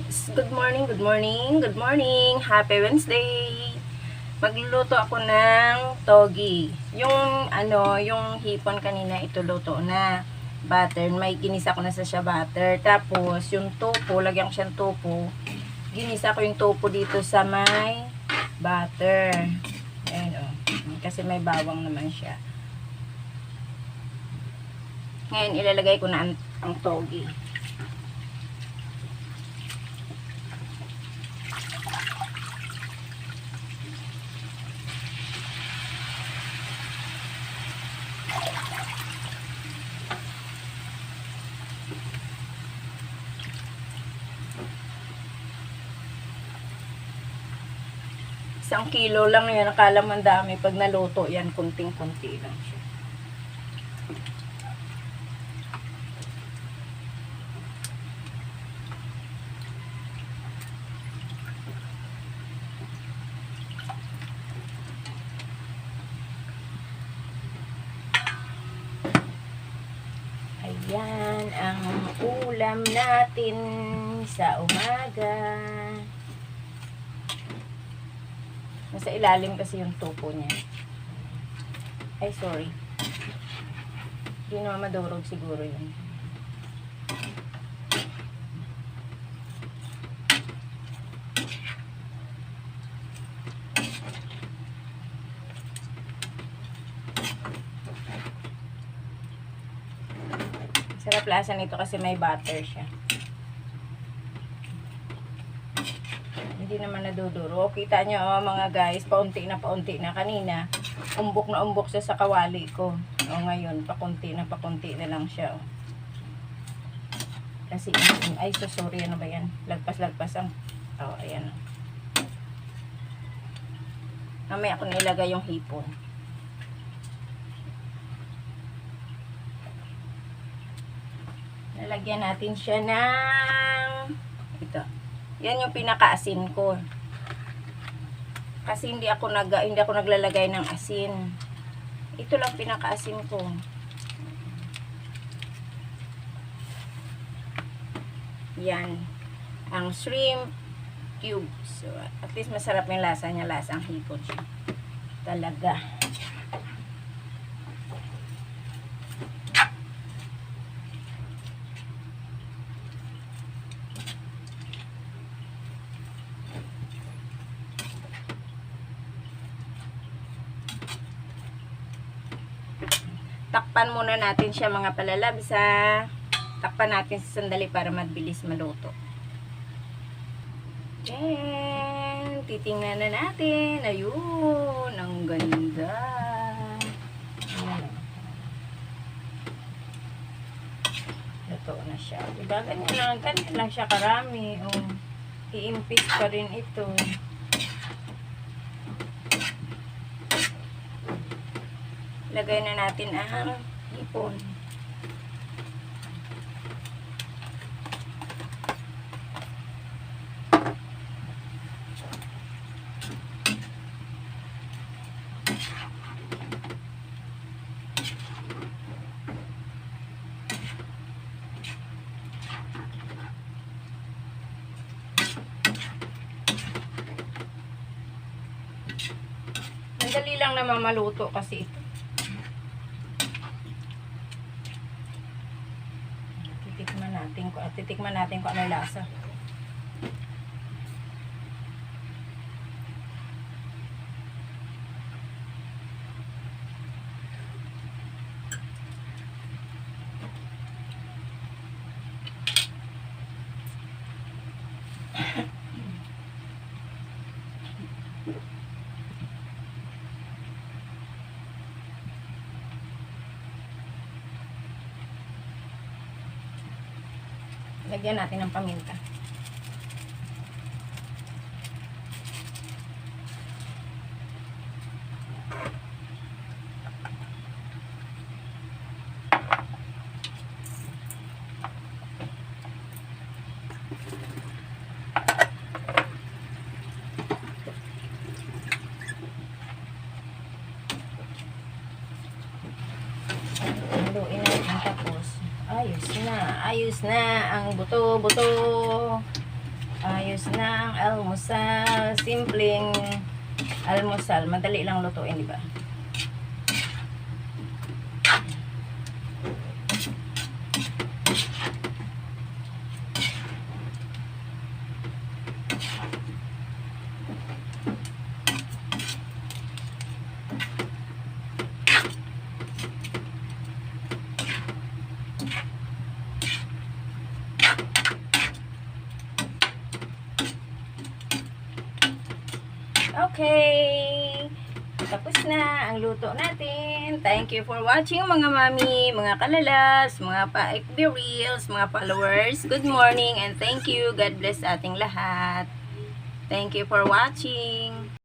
guys! Good morning, good morning, good morning! Happy Wednesday! Magluluto ako ng togi. Yung hipon kanina, ito luto na. Butter, may ginisa ko na sa siya butter. Tapos, yung tofu, lagyan ko siyang tofu. Ginisa ko yung tofu dito sa may butter. Ayan o. Kasi may bawang naman siya. Ngayon, ilalagay ko na ang togi. Isang kilo lang yan. Akala mo ang dami. Pag naluto yan, kunting-kunti lang siya. Ayan ang ulam natin sa umaga. Nasa ilalim kasi yung tupo niya. Ay, sorry. Hindi naman madurog siguro yun. Sarap lasa nito kasi may butter siya. Hindi naman naduduro. Kita nyo mga guys, paunti na kanina. Umbok na umbok siya sa kawali ko. Ngayon, pakunti na lang siya. Kasi, ay so sorry, ano ba yan? Lagpas ang, ayan. Mamaya ako nilagay yung hipon. Lalagyan natin siya ng ito. Yan yung pinakaasin ko. Kasi hindi ako naglalagay ng asin. Ito lang pinakaasin ko. Yan. Ang shrimp cube. So, at least masarap yung lasa niya. Lasang hipon siya. Talaga. Takpan muna natin siya mga palalabs ha. Takpan natin sa sandali para mabilis maluto. Then, titingnan na natin. Ayun, ang ganda. Ayan. Luto na siya. Diba? Ganyan lang siya karami. I-impis pa rin ito. Lagay na natin ang hipon. Madali lang naman maluto kasi ito. Titikman natin kung ano lasa. Lagyan natin ng paminta. Haluin natin tapos ayos na ang buto-buto. almusal. Simpleng almusal. Madali lang lutuin, di ba? Okay. Tapos na ang luto natin. Thank you for watching mga mami, mga kalalas, mga pa-FB Reels, mga followers. Good morning and thank you. God bless ating lahat. Thank you for watching.